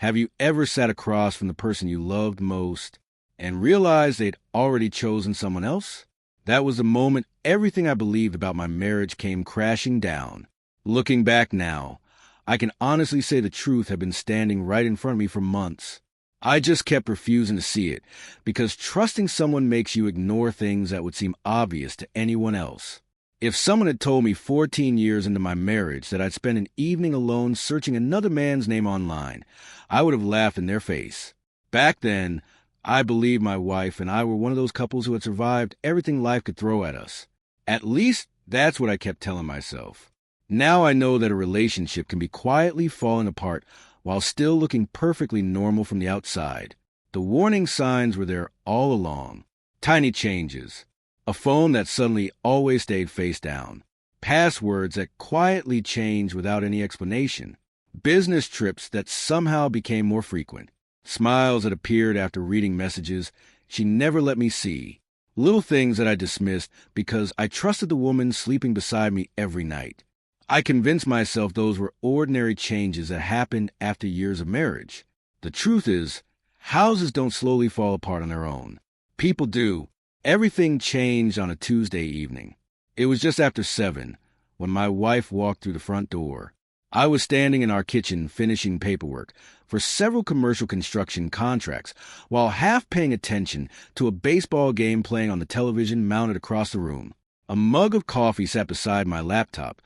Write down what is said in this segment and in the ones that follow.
Have you ever sat across from the person you loved most and realized they'd already chosen someone else? That was the moment everything I believed about my marriage came crashing down. Looking back now, I can honestly say the truth had been standing right in front of me for months. I just kept refusing to see it, because trusting someone makes you ignore things that would seem obvious to anyone else. If someone had told me 14 years into my marriage that I'd spend an evening alone searching another man's name online, I would have laughed in their face. Back then, I believed my wife and I were one of those couples who had survived everything life could throw at us. At least, that's what I kept telling myself. Now I know that a relationship can be quietly falling apart while still looking perfectly normal from the outside. The warning signs were there all along. Tiny changes. A phone that suddenly always stayed face down. Passwords that quietly changed without any explanation. Business trips that somehow became more frequent. Smiles that appeared after reading messages she never let me see. Little things that I dismissed because I trusted the woman sleeping beside me every night. I convinced myself those were ordinary changes that happened after years of marriage. The truth is, houses don't slowly fall apart on their own. People do. Everything changed on a Tuesday evening. It was just after 7 when my wife walked through the front door. I was standing in our kitchen finishing paperwork for several commercial construction contracts while half paying attention to a baseball game playing on the television mounted across the room. A mug of coffee sat beside my laptop,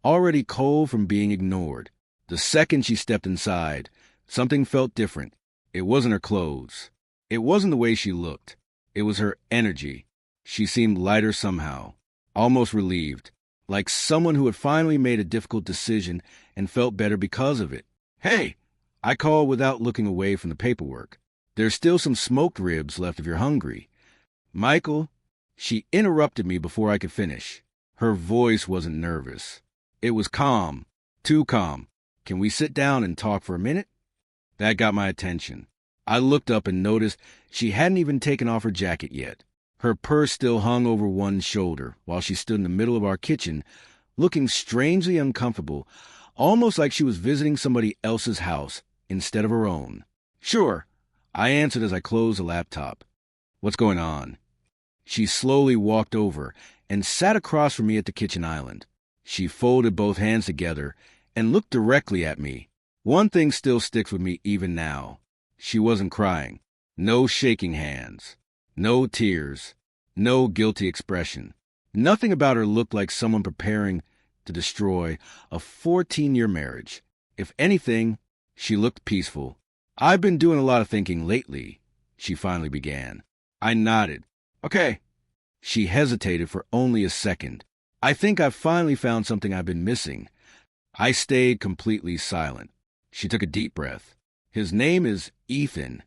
already cold from being ignored. The second she stepped inside, something felt different. It wasn't her clothes. It wasn't the way she looked. It was her energy. She seemed lighter somehow, almost relieved, like someone who had finally made a difficult decision and felt better because of it. "Hey," I called without looking away from the paperwork. "There's still some smoked ribs left if you're hungry." "Michael," she interrupted me before I could finish. Her voice wasn't nervous. It was calm, too calm. "Can we sit down and talk for a minute?" That got my attention. I looked up and noticed she hadn't even taken off her jacket yet. Her purse still hung over one shoulder while she stood in the middle of our kitchen, looking strangely uncomfortable, almost like she was visiting somebody else's house instead of her own. "Sure," I answered as I closed the laptop. "What's going on?" She slowly walked over and sat across from me at the kitchen island. She folded both hands together and looked directly at me. One thing still sticks with me even now. She wasn't crying. No shaking hands. No tears. No guilty expression. Nothing about her looked like someone preparing to destroy a 14-year marriage. If anything, she looked peaceful. "I've been doing a lot of thinking lately," she finally began. I nodded. "Okay." She hesitated for only a second. "I think I've finally found something I've been missing." I stayed completely silent. She took a deep breath. "His name is Ethan."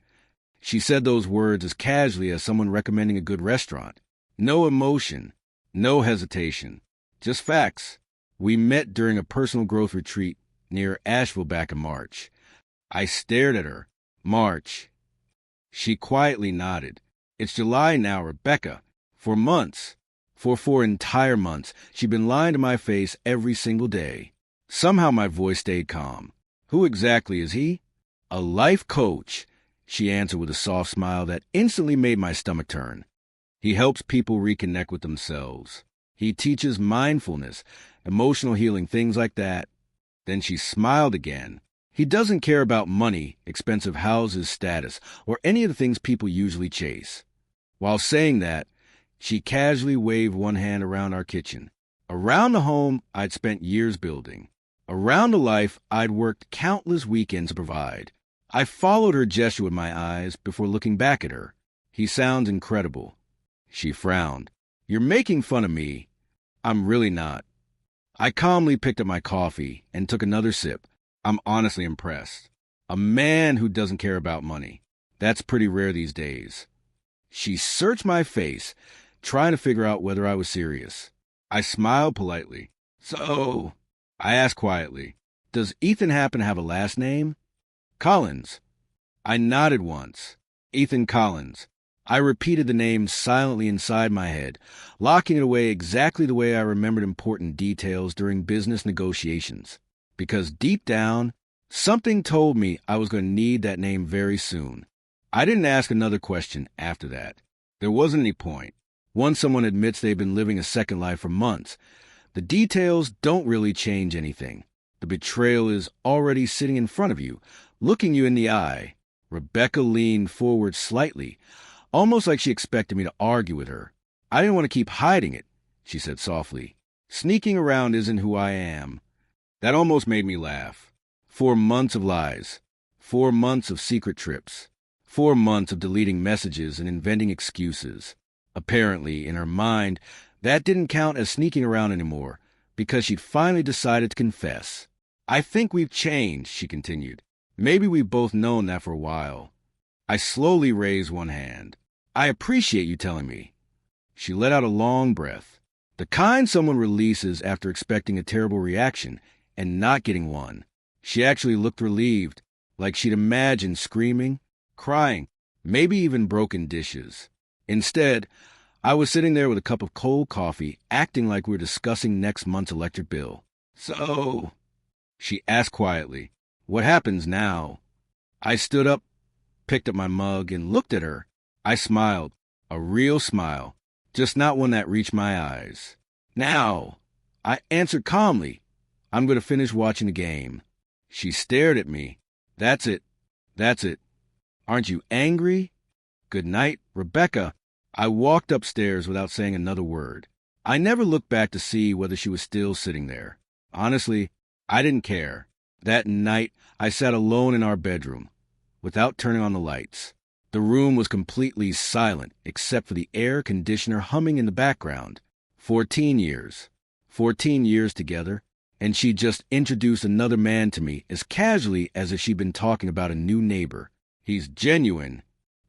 She said those words as casually as someone recommending a good restaurant. No emotion, no hesitation, just facts. We met during a personal growth retreat near Asheville back in March. I stared at her. "March." She quietly nodded. "It's July now, Rebecca." For months, for 4 entire months, she'd been lying to my face every single day. Somehow my voice stayed calm. "Who exactly is he?" "A life coach," she answered with a soft smile that instantly made my stomach turn. "He helps people reconnect with themselves. He teaches mindfulness, emotional healing, things like that." Then she smiled again. "He doesn't care about money, expensive houses, status, or any of the things people usually chase." While saying that, she casually waved one hand around our kitchen. Around the home I'd spent years building. Around the life I'd worked countless weekends to provide. I followed her gesture with my eyes before looking back at her. "He sounds incredible." She frowned. "You're making fun of me." "I'm really not." I calmly picked up my coffee and took another sip. "I'm honestly impressed. A man who doesn't care about money. That's pretty rare these days." She searched my face, trying to figure out whether I was serious. I smiled politely. "So," I asked quietly, "does Ethan happen to have a last name?" "Collins." I nodded once. "Ethan Collins." I repeated the name silently inside my head, locking it away exactly the way I remembered important details during business negotiations. Because deep down, Something told me I was going to need that name very soon. I didn't ask another question after that. There wasn't any point. Once someone admits they've been living a second life for months, the details don't really change anything. The betrayal is already sitting in front of you, looking you in the eye. Rebecca leaned forward slightly, almost like she expected me to argue with her. I didn't want to keep hiding it, she said softly. Sneaking around isn't who I am. That almost made me laugh. 4 months of lies. 4 months of secret trips. 4 months of deleting messages and inventing excuses. Apparently, in her mind, that didn't count as sneaking around anymore, because she'd finally decided to confess. I think we've changed, she continued. Maybe we've both known that for a while. I slowly raised one hand. I appreciate you telling me. She let out a long breath, the kind someone releases after expecting a terrible reaction and not getting one. She actually looked relieved, like she'd imagined screaming, crying, maybe even broken dishes. Instead, I was sitting there with a cup of cold coffee, acting like we were discussing next month's electric bill. So, she asked quietly, what happens now? I stood up, picked up my mug, and looked at her. I smiled, a real smile, just not one that reached my eyes. Now, I answered calmly, I'm going to finish watching the game. She stared at me. That's it. That's it. Aren't you angry? Good night, Rebecca. I walked upstairs without saying another word. I never looked back to see whether she was still sitting there. Honestly, I didn't care. That night, I sat alone in our bedroom, without turning on the lights. The room was completely silent, except for the air conditioner humming in the background. 14 years. 14 years together, and she just introduced another man to me as casually as if she'd been talking about a new neighbor. He's genuine.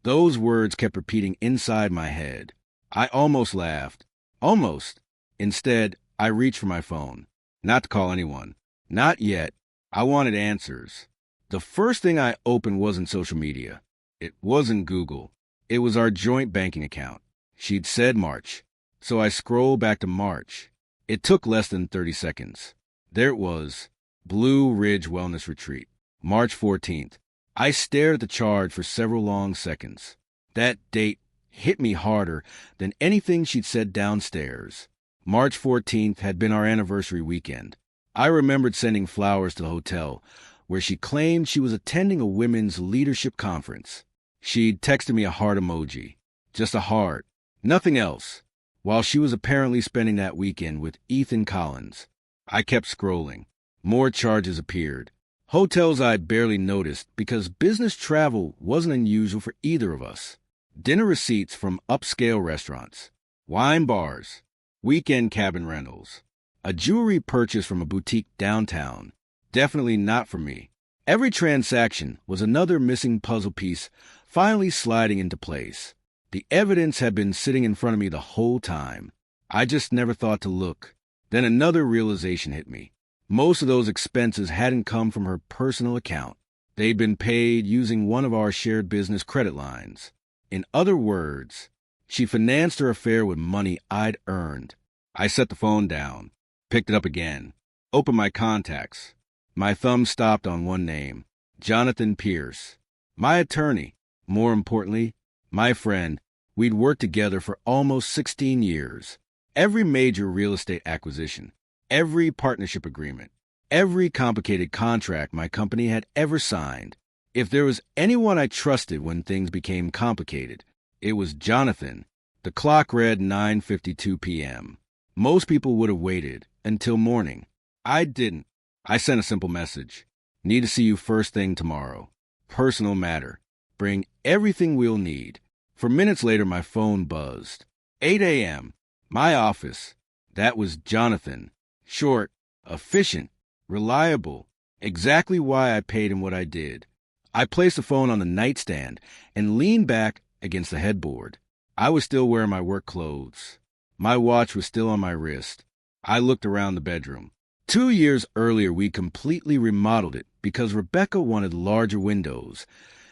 Those words kept repeating inside my head. I almost laughed. Almost. Instead, I reached for my phone. Not to call anyone. Not yet. I wanted answers. The first thing I opened wasn't social media. It wasn't Google. It was our joint banking account. She'd said March. So I scrolled back to March. It took less than 30 seconds. There it was. Blue Ridge Wellness Retreat. March 14th. I stared at the charge for several long seconds. That date hit me harder than anything she'd said downstairs. March 14th had been our anniversary weekend. I remembered sending flowers to the hotel, where she claimed she was attending a women's leadership conference. She'd texted me a heart emoji. Just a heart. Nothing else. While she was apparently spending that weekend with Ethan Collins. I kept scrolling. More charges appeared. Hotels I'd barely noticed because business travel wasn't unusual for either of us. Dinner receipts from upscale restaurants. Wine bars. Weekend cabin rentals. A jewelry purchase from a boutique downtown. Definitely not for me. Every transaction was another missing puzzle piece finally sliding into place. The evidence had been sitting in front of me the whole time. I just never thought to look. Then another realization hit me. Most of those expenses hadn't come from her personal account. They'd been paid using one of our shared business credit lines. In other words, she financed her affair with money I'd earned. I set the phone down, picked it up again, opened my contacts. My thumb stopped on one name, Jonathan Pierce. My attorney. More importantly, my friend. We'd worked together for almost 16 years. Every major real estate acquisition, every partnership agreement, every complicated contract my company had ever signed. If there was anyone I trusted when things became complicated, it was Jonathan. The clock read 9:52 p.m. Most people would have waited until morning. I didn't. I sent a simple message. Need to see you first thing tomorrow. Personal matter. Bring everything we'll need. For minutes later, my phone buzzed. 8 a.m. My office. That was Jonathan. Short, efficient, reliable. Exactly why I paid him what I did. I placed the phone on the nightstand and leaned back against the headboard. I was still wearing my work clothes. My watch was still on my wrist. I looked around the bedroom. 2 years earlier, we completely remodeled it because Rebecca wanted larger windows,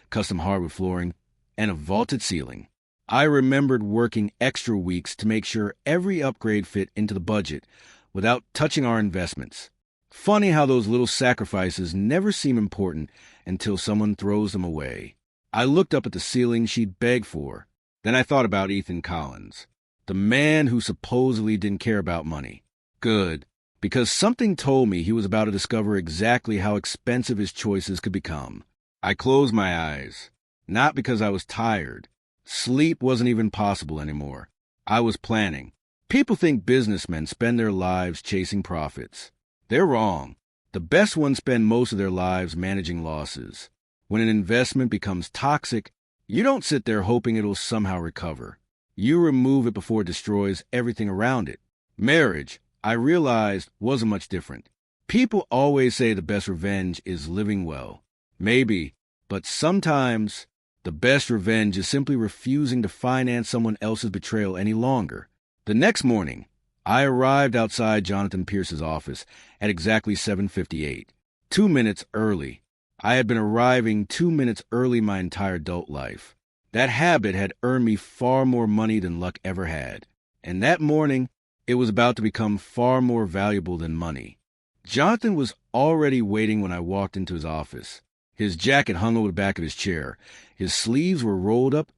custom hardwood flooring, and a vaulted ceiling. I remembered working extra weeks to make sure every upgrade fit into the budget without touching our investments. Funny how those little sacrifices never seem important until someone throws them away. I looked up at the ceiling she'd begged for. Then I thought about Ethan Collins, the man who supposedly didn't care about money. Good, because something told me he was about to discover exactly how expensive his choices could become. I closed my eyes, not because I was tired. Sleep wasn't even possible anymore. I was planning. People think businessmen spend their lives chasing profits. They're wrong. The best ones spend most of their lives managing losses. When an investment becomes toxic, you don't sit there hoping it'll somehow recover. You remove it before it destroys everything around it. Marriage, I realized, wasn't much different. People always say the best revenge is living well. Maybe, but sometimes the best revenge is simply refusing to finance someone else's betrayal any longer. The next morning, I arrived outside Jonathan Pierce's office at exactly 7:58, 2 minutes early. I had been arriving 2 minutes early my entire adult life. That habit had earned me far more money than luck ever had. And that morning, it was about to become far more valuable than money. Jonathan was already waiting when I walked into his office. His jacket hung over the back of his chair, his sleeves were rolled up,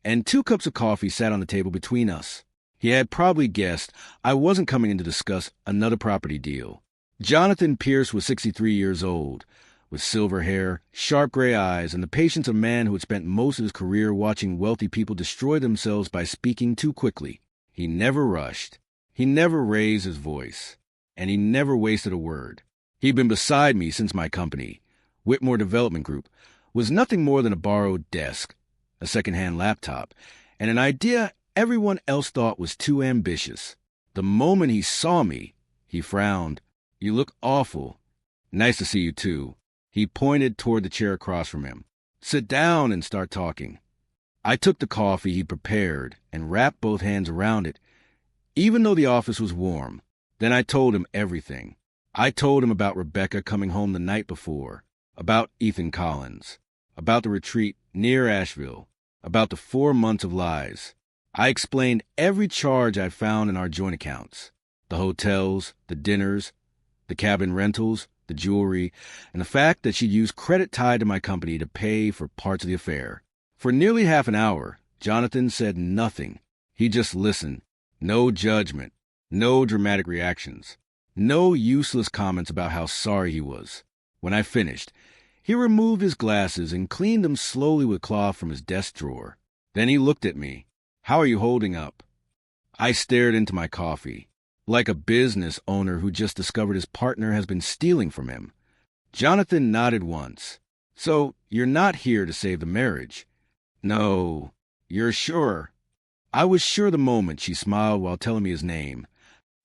and 2 cups of coffee sat on the table between us. He had probably guessed I wasn't coming in to discuss another property deal. Jonathan Pierce was 63 years old, with silver hair, sharp gray eyes, and the patience of a man who had spent most of his career watching wealthy people destroy themselves by speaking too quickly. He never rushed. He never raised his voice. And he never wasted a word. He'd been beside me since my company, Whitmore Development Group, was nothing more than a borrowed desk, a second-hand laptop, and an idea everyone else thought was too ambitious. The moment he saw me, he frowned. "You look awful." "Nice to see you, too." He pointed toward the chair across from him. "Sit down and start talking." I took the coffee he prepared and wrapped both hands around it, even though the office was warm. Then I told him everything. I told him about Rebecca coming home the night before, about Ethan Collins, about the retreat near Asheville, about the 4 months of lies. I explained every charge I found in our joint accounts, the hotels, the dinners, the cabin rentals, the jewelry, and the fact that she'd used credit tied to my company to pay for parts of the affair. For nearly half an hour, Jonathan said nothing. He just listened. No judgment, no dramatic reactions, no useless comments about how sorry he was. When I finished, he removed his glasses and cleaned them slowly with cloth from his desk drawer. Then he looked at me. "How are you holding up?" I stared into my coffee, like a business owner who just discovered his partner has been stealing from him. Jonathan nodded once. "So, you're not here to save the marriage?" "No." "You're sure?" I was sure the moment she smiled while telling me his name.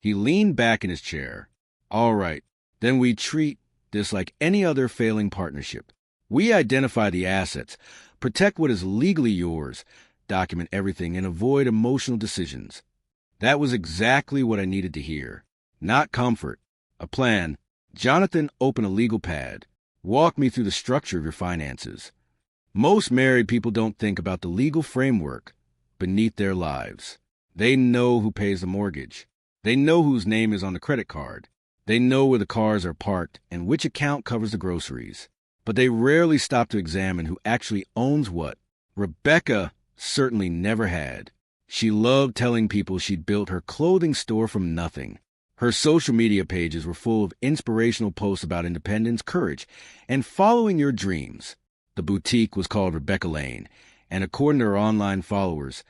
He leaned back in his chair. "All right, then we treat this like any other failing partnership. We identify the assets, protect what is legally yours, document everything, and avoid emotional decisions." That was exactly what I needed to hear. Not comfort. A plan. Jonathan opened a legal pad. "Walk me through the structure of your finances." Most married people don't think about the legal framework beneath their lives. They know who pays the mortgage. They know whose name is on the credit card. They know where the cars are parked and which account covers the groceries. But they rarely stop to examine who actually owns what. Rebecca certainly never had. She loved telling people she'd built her clothing store from nothing. Her social media pages were full of inspirational posts about independence, courage, and following your dreams. The boutique was called Rebecca Lane, and according to her online followers,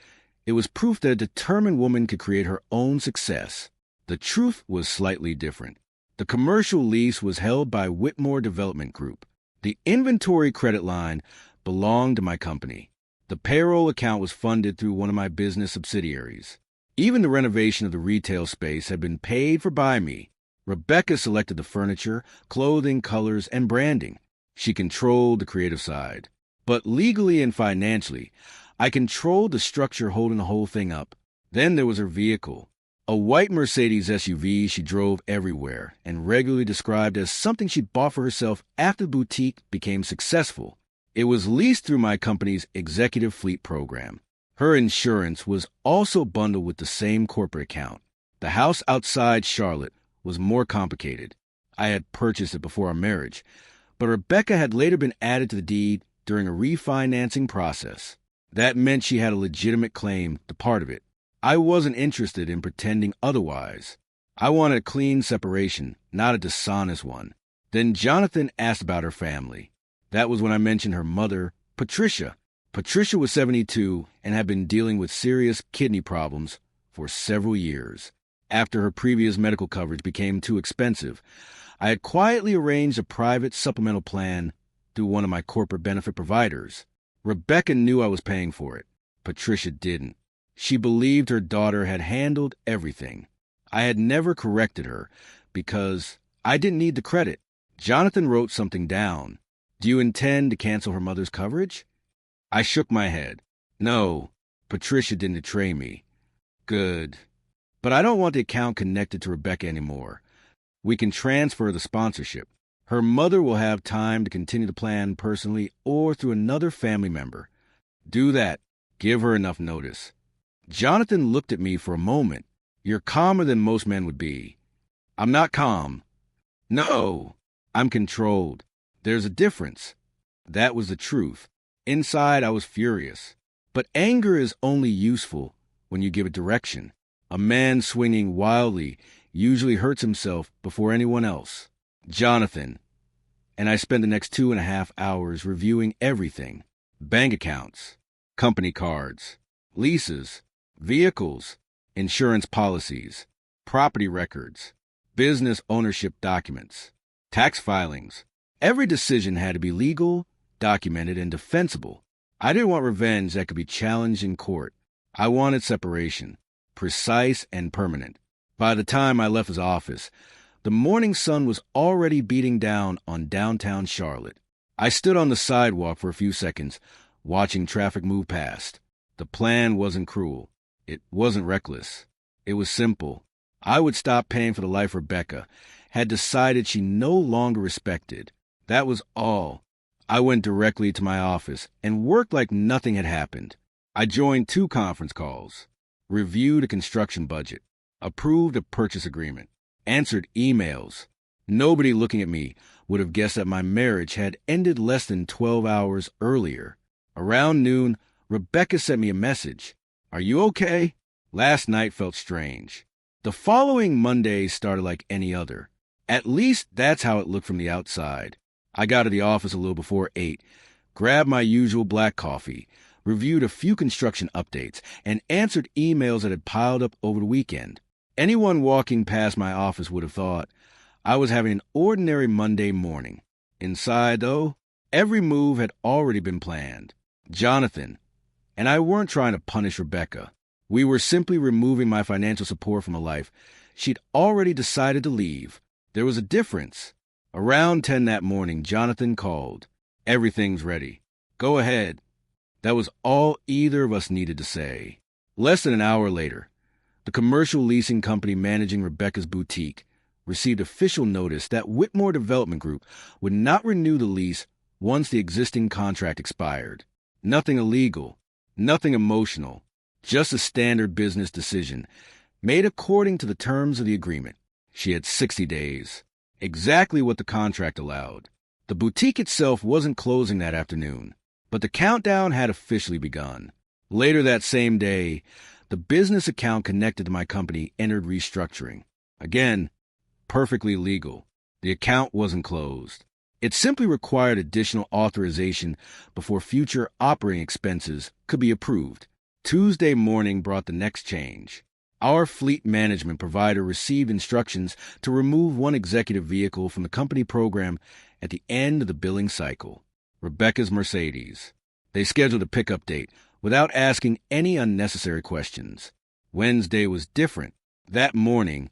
it was proof that a determined woman could create her own success. The truth was slightly different. The commercial lease was held by Whitmore Development Group. The inventory credit line belonged to my company. The payroll account was funded through one of my business subsidiaries. Even the renovation of the retail space had been paid for by me. Rebecca selected the furniture, clothing, colors, and branding. She controlled the creative side. But legally and financially, I controlled the structure holding the whole thing up. Then there was her vehicle. A white Mercedes SUV she drove everywhere and regularly described as something she'd bought for herself after the boutique became successful. It was leased through my company's executive fleet program. Her insurance was also bundled with the same corporate account. The house outside Charlotte was more complicated. I had purchased it before our marriage, but Rebecca had later been added to the deed during a refinancing process. That meant she had a legitimate claim to part of it. I wasn't interested in pretending otherwise. I wanted a clean separation, not a dishonest one. Then Jonathan asked about her family. That was when I mentioned her mother, Patricia. Patricia was 72 and had been dealing with serious kidney problems for several years. After her previous medical coverage became too expensive, I had quietly arranged a private supplemental plan through one of my corporate benefit providers. Rebecca knew I was paying for it. Patricia didn't. She believed her daughter had handled everything. I had never corrected her because I didn't need the credit. Jonathan wrote something down. Do you intend to cancel her mother's coverage? I shook my head. No, Patricia didn't betray me. Good. But I don't want the account connected to Rebecca anymore. We can transfer the sponsorship. Her mother will have time to continue the plan personally or through another family member. Do that. Give her enough notice. Jonathan looked at me for a moment. You're calmer than most men would be. I'm not calm. No, I'm controlled. There's a difference. That was the truth. Inside, I was furious. But anger is only useful when you give it direction. A man swinging wildly usually hurts himself before anyone else. Jonathan. And I spent the next 2.5 hours reviewing everything. Bank accounts, company cards, leases, vehicles, insurance policies, property records, business ownership documents, tax filings. Every decision had to be legal, documented, and defensible. I didn't want revenge that could be challenged in court. I wanted separation, precise and permanent. By the time I left his office, the morning sun was already beating down on downtown Charlotte. I stood on the sidewalk for a few seconds, watching traffic move past. The plan wasn't cruel. It wasn't reckless. It was simple. I would stop paying for the life Rebecca had decided she no longer respected. That was all. I went directly to my office and worked like nothing had happened. I joined 2 conference calls, reviewed a construction budget, approved a purchase agreement, answered emails. Nobody looking at me would have guessed that my marriage had ended less than 12 hours earlier. Around noon, Rebecca sent me a message. Are you okay? Last night felt strange. The following Monday started like any other. At least that's how it looked from the outside. I got to the office a little before 8, grabbed my usual black coffee, reviewed a few construction updates, and answered emails that had piled up over the weekend. Anyone walking past my office would have thought I was having an ordinary Monday morning. Inside, though, every move had already been planned. Jonathan and I weren't trying to punish Rebecca. We were simply removing my financial support from a life she'd already decided to leave. There was a difference. Around 10 that morning, Jonathan called. Everything's ready. Go ahead. That was all either of us needed to say. Less than an hour later, the commercial leasing company managing Rebecca's boutique received official notice that Whitmore Development Group would not renew the lease once the existing contract expired. Nothing illegal, nothing emotional, just a standard business decision made according to the terms of the agreement. She had 60 days, exactly what the contract allowed. The boutique itself wasn't closing that afternoon, but the countdown had officially begun. Later that same day, the business account connected to my company entered restructuring. Again, perfectly legal. The account wasn't closed. It simply required additional authorization before future operating expenses could be approved. Tuesday morning brought the next change. Our fleet management provider received instructions to remove one executive vehicle from the company program at the end of the billing cycle, Rebecca's Mercedes. They scheduled a pickup date without asking any unnecessary questions. Wednesday was different. That morning,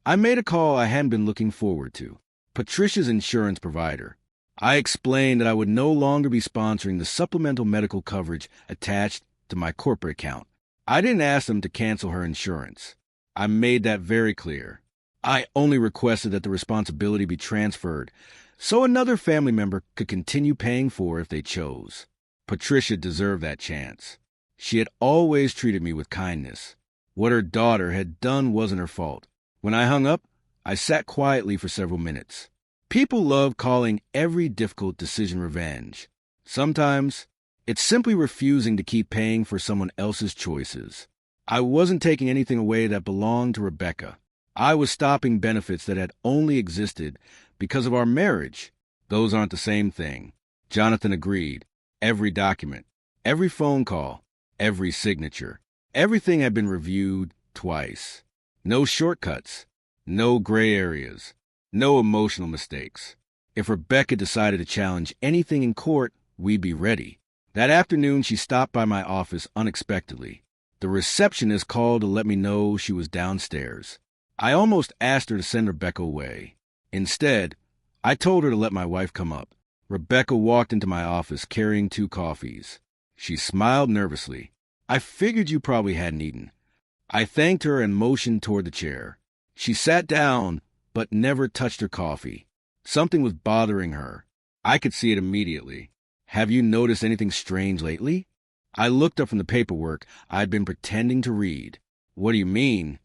I made a call I hadn't been looking forward to. Patricia's insurance provider. I explained that I would no longer be sponsoring the supplemental medical coverage attached to my corporate account. I didn't ask them to cancel her insurance. I made that very clear. I only requested that the responsibility be transferred so another family member could continue paying for it if they chose. Patricia deserved that chance. She had always treated me with kindness. What her daughter had done wasn't her fault. When I hung up, I sat quietly for several minutes. People love calling every difficult decision revenge. Sometimes, it's simply refusing to keep paying for someone else's choices. I wasn't taking anything away that belonged to Rebecca. I was stopping benefits that had only existed because of our marriage. Those aren't the same thing. Jonathan agreed. Every document, every phone call, every signature, everything had been reviewed twice. No shortcuts, no gray areas, no emotional mistakes. If Rebecca decided to challenge anything in court, we'd be ready. That afternoon, she stopped by my office unexpectedly. The receptionist called to let me know she was downstairs. I almost asked her to send Rebecca away. Instead, I told her to let my wife come up. Rebecca walked into my office carrying 2 coffees. She smiled nervously. I figured you probably hadn't eaten. I thanked her and motioned toward the chair. She sat down, but never touched her coffee. Something was bothering her. I could see it immediately. Have you noticed anything strange lately? I looked up from the paperwork I'd been pretending to read. What do you mean?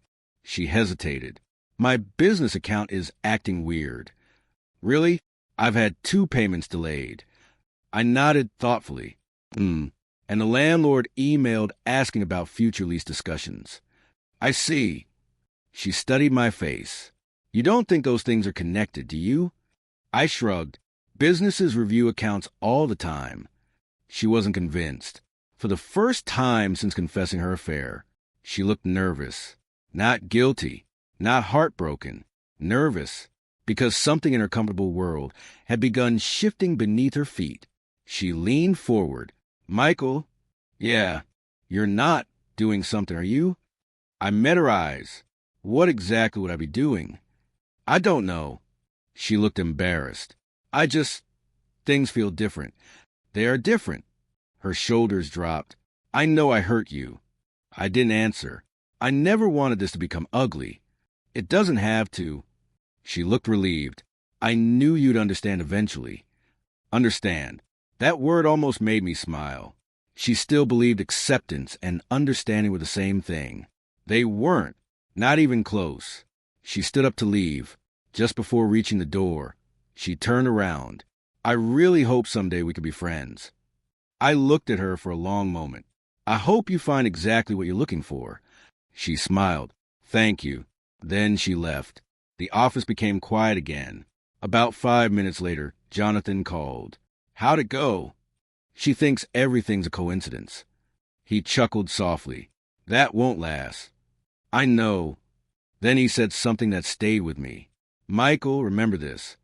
She hesitated. My business account is acting weird. Really? I've had 2 payments delayed. I nodded thoughtfully. And the landlord emailed asking about future lease discussions. I see. She studied my face. You don't think those things are connected, do you? I shrugged. Businesses review accounts all the time. She wasn't convinced. For the first time since confessing her affair, she looked nervous. Not guilty, not heartbroken. Nervous, because something in her comfortable world had begun shifting beneath her feet. She leaned forward. Michael, yeah, you're not doing something, are you? I met her eyes. What exactly would I be doing? I don't know. She looked embarrassed. Things feel different. They are different. Her shoulders dropped. I know I hurt you. I didn't answer. I never wanted this to become ugly. It doesn't have to. She looked relieved. I knew you'd understand eventually. Understand. That word almost made me smile. She still believed acceptance and understanding were the same thing. They weren't. Not even close. She stood up to leave. Just before reaching the door, she turned around. I really hope someday we could be friends. I looked at her for a long moment. I hope you find exactly what you're looking for. She smiled. Thank you. Then she left. The office became quiet again. About 5 minutes later, Jonathan called. How'd it go? She thinks everything's a coincidence. He chuckled softly. That won't last. I know. Then he said something that stayed with me. Michael, remember this.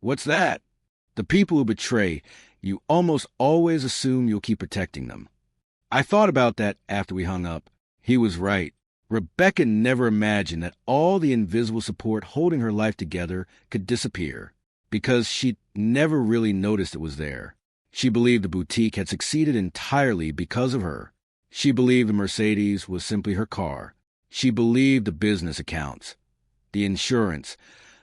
What's that? The people who betray, you almost always assume you'll keep protecting them. I thought about that after we hung up. He was right. Rebecca never imagined that all the invisible support holding her life together could disappear, because she'd never really noticed it was there. She believed the boutique had succeeded entirely because of her. She believed the Mercedes was simply her car. She believed the business accounts, the insurance,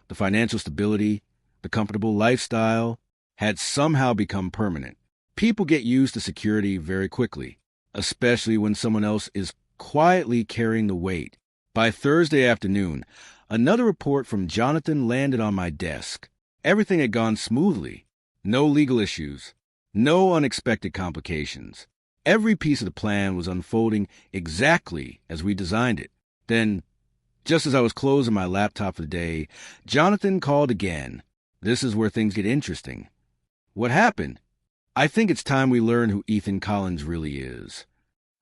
the financial stability, the comfortable lifestyle had somehow become permanent. People get used to security very quickly, especially when someone else is quietly carrying the weight. By Thursday afternoon, another report from Jonathan landed on my desk. Everything had gone smoothly. No legal issues. No unexpected complications. Every piece of the plan was unfolding exactly as we designed it. Then, just as I was closing my laptop for the day, Jonathan called again. This is where things get interesting. What happened? I think it's time we learn who Ethan Collins really is.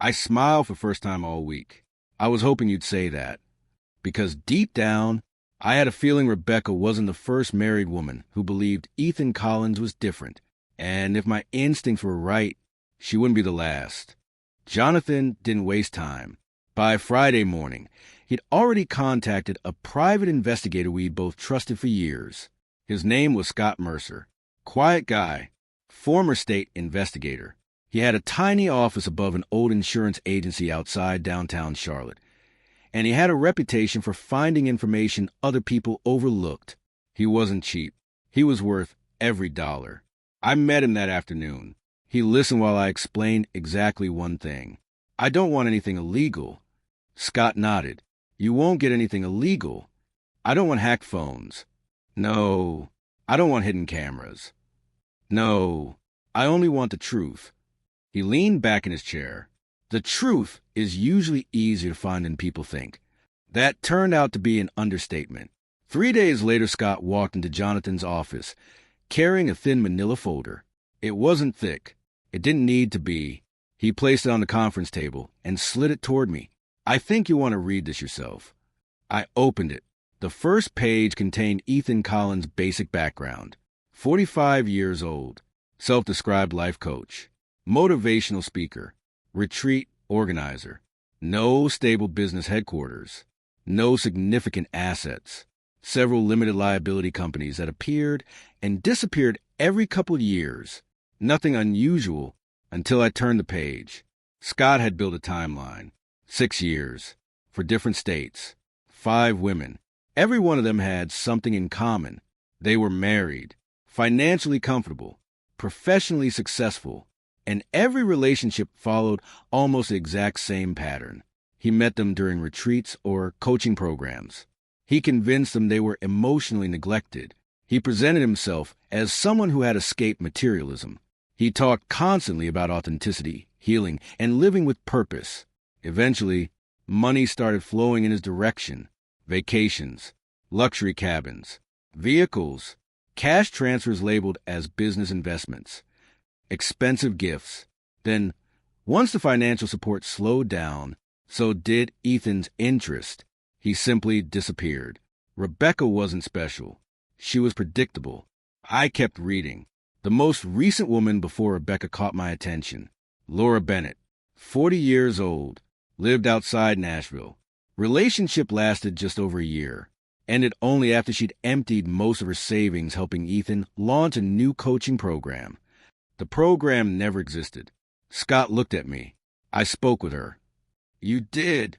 I smiled for the first time all week. I was hoping you'd say that. Because deep down, I had a feeling Rebecca wasn't the first married woman who believed Ethan Collins was different. And if my instincts were right, she wouldn't be the last. Jonathan didn't waste time. By Friday morning, he'd already contacted a private investigator we both trusted for years. His name was Scott Mercer. Quiet guy, former state investigator. He had a tiny office above an old insurance agency outside downtown Charlotte. And he had a reputation for finding information other people overlooked. He wasn't cheap. He was worth every dollar. I met him that afternoon. He listened while I explained exactly one thing. I don't want anything illegal. Scott nodded. You won't get anything illegal. I don't want hacked phones. No, I don't want hidden cameras. No, I only want the truth. He leaned back in his chair. The truth is usually easier to find than people think. That turned out to be an understatement. 3 days later, Scott walked into Jonathan's office, carrying a thin manila folder. It wasn't thick. It didn't need to be. He placed it on the conference table and slid it toward me. I think you want to read this yourself. I opened it. The first page contained Ethan Collins' basic background. 45 years old, self-described life coach, motivational speaker, retreat organizer, no stable business headquarters, no significant assets, several limited liability companies that appeared and disappeared every couple of years. Nothing unusual until I turned the page. Scott had built a timeline. 6 years, for different states, 5 women. Every one of them had something in common. They were married, financially comfortable, professionally successful, and every relationship followed almost the exact same pattern. He met them during retreats or coaching programs. He convinced them they were emotionally neglected. He presented himself as someone who had escaped materialism. He talked constantly about authenticity, healing, and living with purpose. Eventually, money started flowing in his direction. Vacations, luxury cabins, vehicles, cash transfers labeled as business investments, expensive gifts. Then, once the financial support slowed down, so did Ethan's interest. He simply disappeared. Rebecca wasn't special. She was predictable. I kept reading. The most recent woman before Rebecca caught my attention. Laura Bennett, 40 years old, lived outside Nashville. Relationship lasted just over a year. Ended only after she'd emptied most of her savings helping Ethan launch a new coaching program. The program never existed. Scott looked at me. I spoke with her. You did.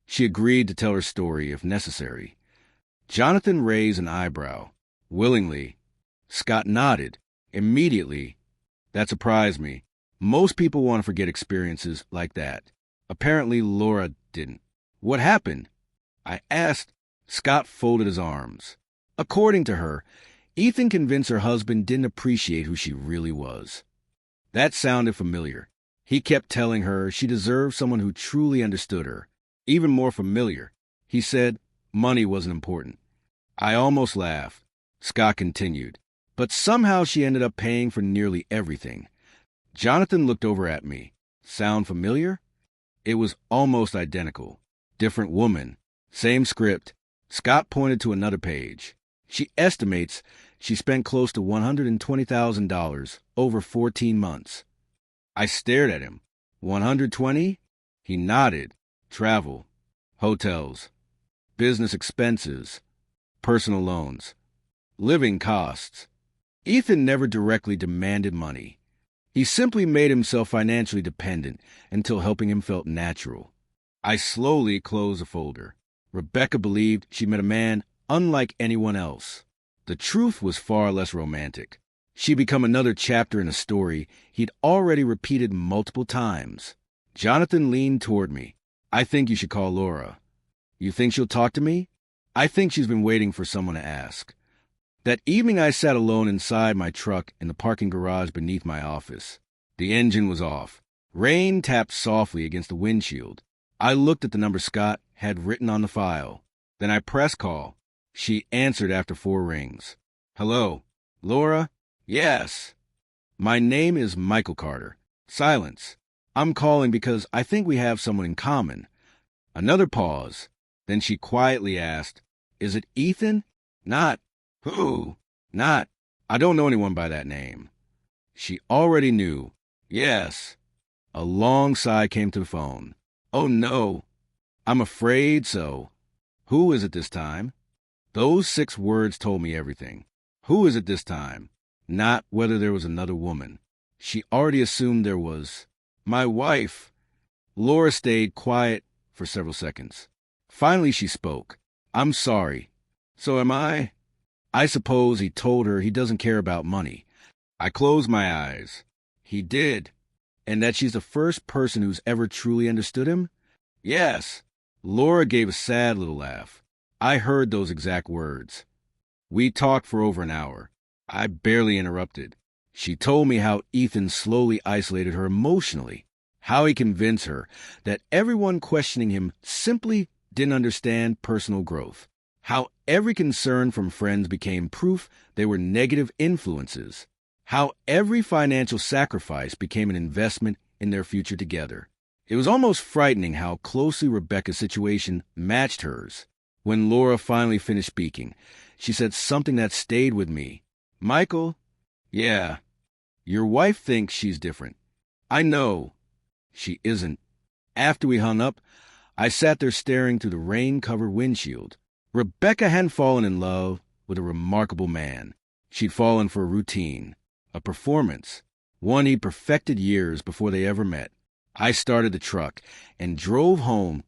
She agreed to tell her story if necessary. Jonathan raised an eyebrow. Willingly. Scott nodded. Immediately. That surprised me. Most people want to forget experiences like that. Apparently, Laura didn't. What happened? I asked. Scott folded his arms. According to her, Ethan convinced her husband didn't appreciate who she really was. That sounded familiar. He kept telling her she deserved someone who truly understood her. Even more familiar. He said money wasn't important. I almost laughed. Scott continued. But somehow she ended up paying for nearly everything. Jonathan looked over at me. Sound familiar? It was almost identical. Different woman. Same script. Scott pointed to another page. She estimates she spent close to $120,000 over 14 months. I stared at him. 120? He nodded. Travel. Hotels. Business expenses. Personal loans. Living costs. Ethan never directly demanded money. He simply made himself financially dependent until helping him felt natural. I slowly closed the folder. Rebecca believed she met a man unlike anyone else. The truth was far less romantic. She'd become another chapter in a story he'd already repeated multiple times. Jonathan leaned toward me. I think you should call Laura. You think she'll talk to me? I think she's been waiting for someone to ask. That evening I sat alone inside my truck in the parking garage beneath my office. The engine was off. Rain tapped softly against the windshield. I looked at the number Scott had written on the file. Then I pressed call. She answered after 4 rings. Hello, Laura? Yes. My name is Michael Carter. Silence. I'm calling because I think we have someone in common. Another pause. Then she quietly asked, Is it Ethan? Not. Who? Not. I don't know anyone by that name. She already knew. Yes. A long sigh came to the phone. Oh, no. I'm afraid so. Who is it this time? Those 6 words told me everything. Who is it this time? Not whether there was another woman. She already assumed there was. My wife. Laura stayed quiet for several seconds. Finally, she spoke. I'm sorry. So am I? I suppose he told her he doesn't care about money. I closed my eyes. He did. And that she's the first person who's ever truly understood him? Yes. Laura gave a sad little laugh. I heard those exact words. We talked for over an hour. I barely interrupted. She told me how Ethan slowly isolated her emotionally, how he convinced her that everyone questioning him simply didn't understand personal growth, how every concern from friends became proof they were negative influences, how every financial sacrifice became an investment in their future together. It was almost frightening how closely Rebecca's situation matched hers. When Laura finally finished speaking, she said something that stayed with me. "Michael, yeah, your wife thinks she's different. I know she isn't." After we hung up, I sat there staring through the rain-covered windshield. Rebecca hadn't fallen in love with a remarkable man. She'd fallen for a routine, a performance, one he'd perfected years before they ever met. I started the truck and drove home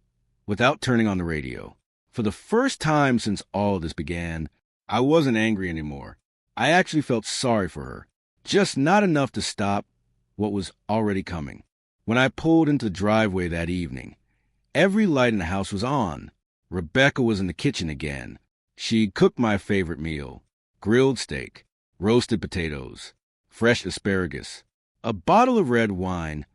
without turning on the radio. For the first time since all of this began, I wasn't angry anymore. I actually felt sorry for her, just not enough to stop what was already coming. When I pulled into the driveway that evening, every light in the house was on. Rebecca was in the kitchen again. She'd cooked my favorite meal: grilled steak, roasted potatoes, fresh asparagus, a bottle of red wine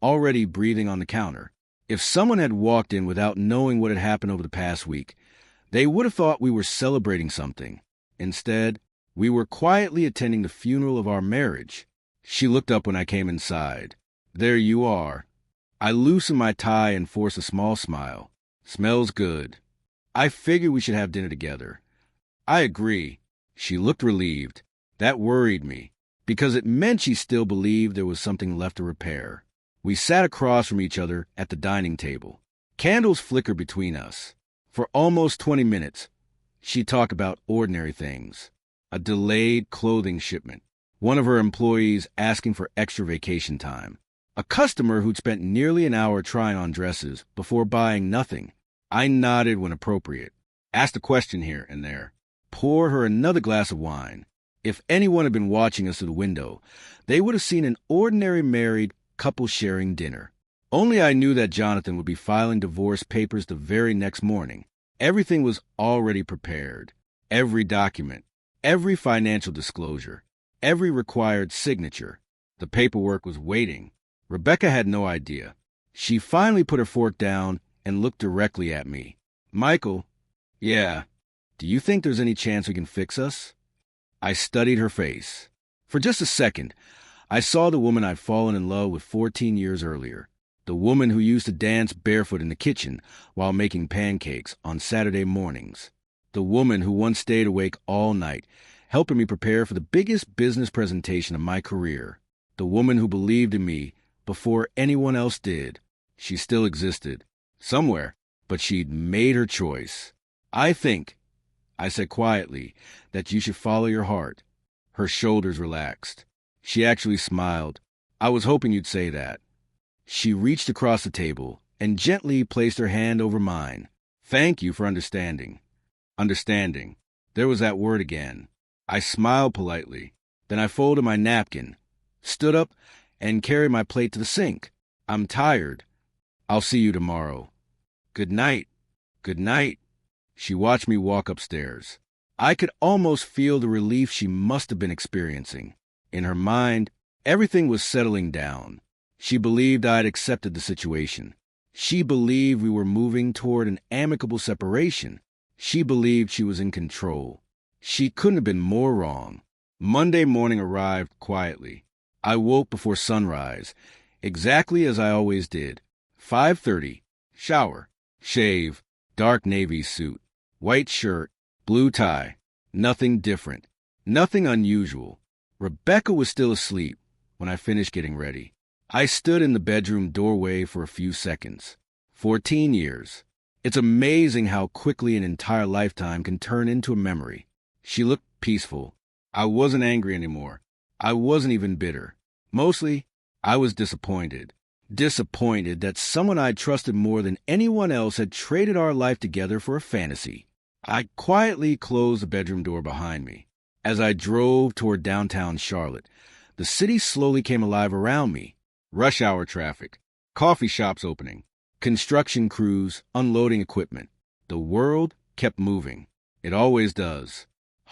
already breathing on the counter. If someone had walked in without knowing what had happened over the past week, they would have thought we were celebrating something. Instead, we were quietly attending the funeral of our marriage. She looked up when I came inside. "There you are." I loosened my tie and forced a small smile. "Smells good. I figured we should have dinner together." "I agree." She looked relieved. That worried me, because it meant she still believed there was something left to repair. We sat across from each other at the dining table. Candles flickered between us. For almost 20 minutes, she talked about ordinary things. A delayed clothing shipment, one of her employees asking for extra vacation time, a customer who'd spent nearly an hour trying on dresses before buying nothing. I nodded when appropriate, asked a question here and there, poured her another glass of wine. If anyone had been watching us through the window, they would have seen an ordinary married couple sharing dinner. Only I knew that Jonathan would be filing divorce papers the very next morning. Everything was already prepared. Every document, every financial disclosure, every required signature. The paperwork was waiting. Rebecca had no idea. She finally put her fork down and looked directly at me. "Michael, yeah, do you think there's any chance we can fix us?" I studied her face. For just a second, I saw the woman I'd fallen in love with 14 years earlier, the woman who used to dance barefoot in the kitchen while making pancakes on Saturday mornings, the woman who once stayed awake all night, helping me prepare for the biggest business presentation of my career, the woman who believed in me before anyone else did. She still existed, somewhere, but she'd made her choice. "I think," I said quietly, "that you should follow your heart." Her shoulders relaxed. She actually smiled. "I was hoping you'd say that." She reached across the table and gently placed her hand over mine. "Thank you for understanding." Understanding. There was that word again. I smiled politely. Then I folded my napkin, stood up, and carried my plate to the sink. "I'm tired. I'll see you tomorrow." "Good night." "Good night." She watched me walk upstairs. I could almost feel the relief she must have been experiencing. In her mind, everything was settling down. She believed I had accepted the situation. She believed we were moving toward an amicable separation. She believed she was in control. She couldn't have been more wrong. Monday morning arrived quietly. I woke before sunrise, exactly as I always did. 5:30, shower, shave, dark navy suit, white shirt, blue tie. Nothing different, nothing unusual. Rebecca was still asleep when I finished getting ready. I stood in the bedroom doorway for a few seconds. 14 years. It's amazing how quickly an entire lifetime can turn into a memory. She looked peaceful. I wasn't angry anymore. I wasn't even bitter. Mostly, I was disappointed. Disappointed that someone I trusted more than anyone else had traded our life together for a fantasy. I quietly closed the bedroom door behind me. As I drove toward downtown Charlotte, the city slowly came alive around me. Rush hour traffic, coffee shops opening, construction crews unloading equipment. The world kept moving. It always does.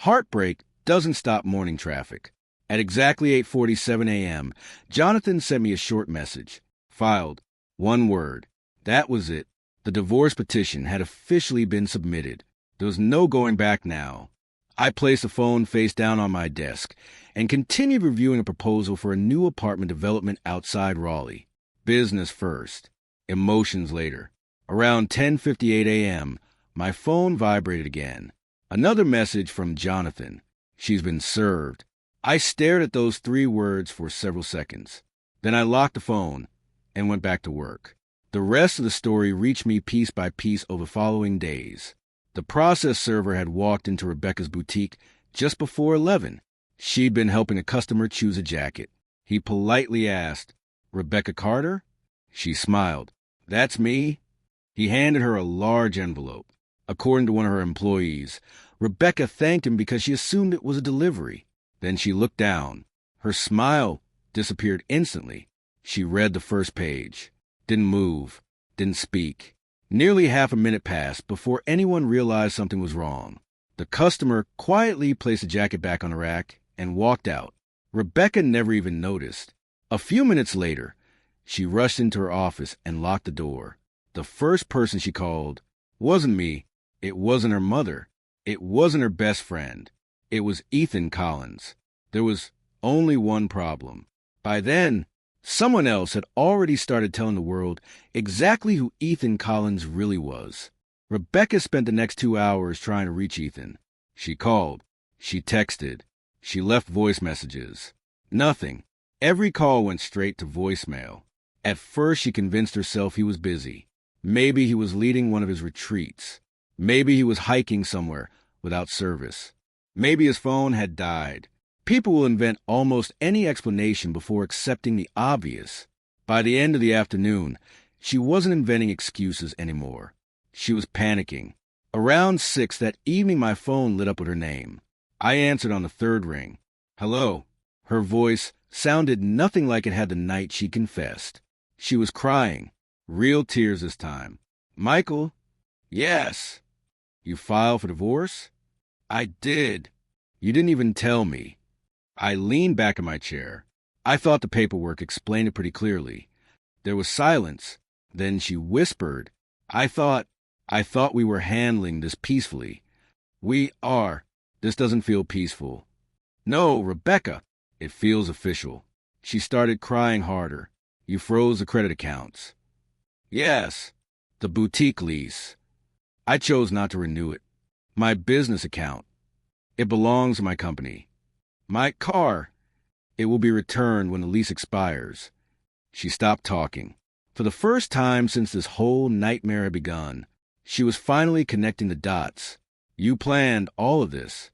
Heartbreak doesn't stop morning traffic. At exactly 8:47 a.m., Jonathan sent me a short message. Filed. One word. That was it. The divorce petition had officially been submitted. There was no going back now. I placed the phone face down on my desk and continued reviewing a proposal for a new apartment development outside Raleigh. Business first. Emotions later. Around 10:58 a.m., my phone vibrated again. Another message from Jonathan. She's been served. I stared at those 3 words for several seconds. Then I locked the phone and went back to work. The rest of the story reached me piece by piece over the following days. The process server had walked into Rebecca's boutique just before 11. She'd been helping a customer choose a jacket. He politely asked, "Rebecca Carter?" She smiled. "That's me." He handed her a large envelope. According to one of her employees, Rebecca thanked him because she assumed it was a delivery. Then she looked down. Her smile disappeared instantly. She read the first page. Didn't move. Didn't speak. Nearly half a minute passed before anyone realized something was wrong. The customer quietly placed the jacket back on the rack and walked out. Rebecca never even noticed. A few minutes later, she rushed into her office and locked the door. The first person she called wasn't me. It wasn't her mother. It wasn't her best friend. It was Ethan Collins. There was only one problem. By then, someone else had already started telling the world exactly who Ethan Collins really was. Rebecca spent the next 2 hours trying to reach Ethan. She called. She texted. She left voice messages. Nothing. Every call went straight to voicemail. At first, she convinced herself he was busy. Maybe he was leading one of his retreats. Maybe he was hiking somewhere without service. Maybe his phone had died. People will invent almost any explanation before accepting the obvious. By the end of the afternoon, she wasn't inventing excuses anymore. She was panicking. Around 6 that evening, my phone lit up with her name. I answered on the 3rd ring. "Hello." Her voice sounded nothing like it had the night she confessed. She was crying. Real tears this time. "Michael?" "Yes." "You filed for divorce?" "I did." "You didn't even tell me." I leaned back in my chair. I thought the paperwork explained it pretty clearly. There was silence. Then she whispered, I thought we were handling this peacefully." "We are. This doesn't feel peaceful." "No, Rebecca." "It feels official." She started crying harder. "You froze the credit accounts." "Yes." "The boutique lease." "I chose not to renew it." "My business account." "It belongs to my company." "My car." "It will be returned when the lease expires." She stopped talking. For the first time since this whole nightmare had begun, she was finally connecting the dots. "You planned all of this."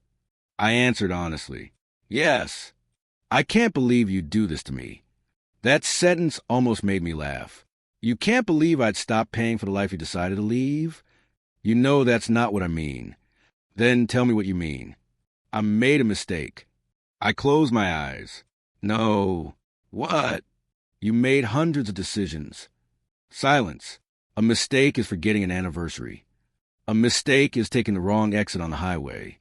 I answered honestly, "Yes." "I can't believe you'd do this to me." That sentence almost made me laugh. "You can't believe I'd stop paying for the life you decided to leave?" "You know that's not what I mean." "Then tell me what you mean." "I made a mistake." I closed my eyes. "No." "What?" "You made hundreds of decisions." Silence. "A mistake is forgetting an anniversary. A mistake is taking the wrong exit on the highway.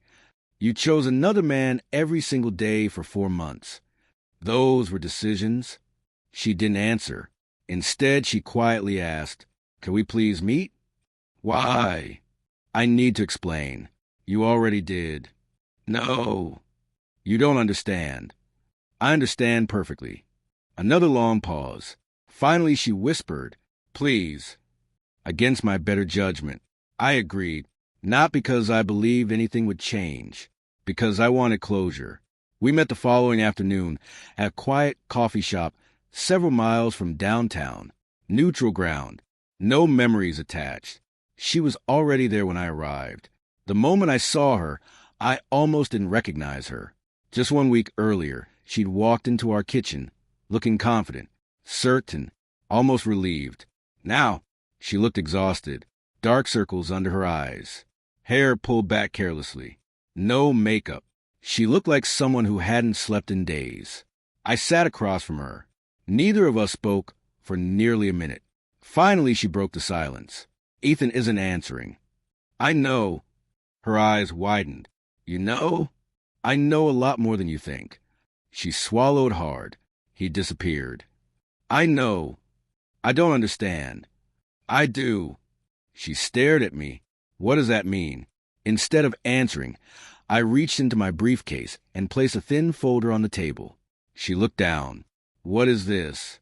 You chose another man every single day for 4 months. Those were decisions." She didn't answer. Instead, she quietly asked, "Can we please meet?" "Why?" "I need to explain." "You already did." "No." "You don't understand." "I understand perfectly." Another long pause. Finally, she whispered, "Please." Against my better judgment, I agreed, not because I believed anything would change, because I wanted closure. We met the following afternoon at a quiet coffee shop several miles from downtown. Neutral ground. No memories attached. She was already there when I arrived. The moment I saw her, I almost didn't recognize her. Just 1 week earlier, she'd walked into our kitchen, looking confident, certain, almost relieved. Now, she looked exhausted, dark circles under her eyes, hair pulled back carelessly, no makeup. She looked like someone who hadn't slept in days. I sat across from her. Neither of us spoke for nearly a minute. Finally, she broke the silence. "Ethan isn't answering." "I know." Her eyes widened. You know, I know a lot more than you think. She swallowed hard. He disappeared. I know. I don't understand. I do. She stared at me. What does that mean? Instead of answering, I reached into my briefcase and placed a thin folder on the table. She looked down. What is this?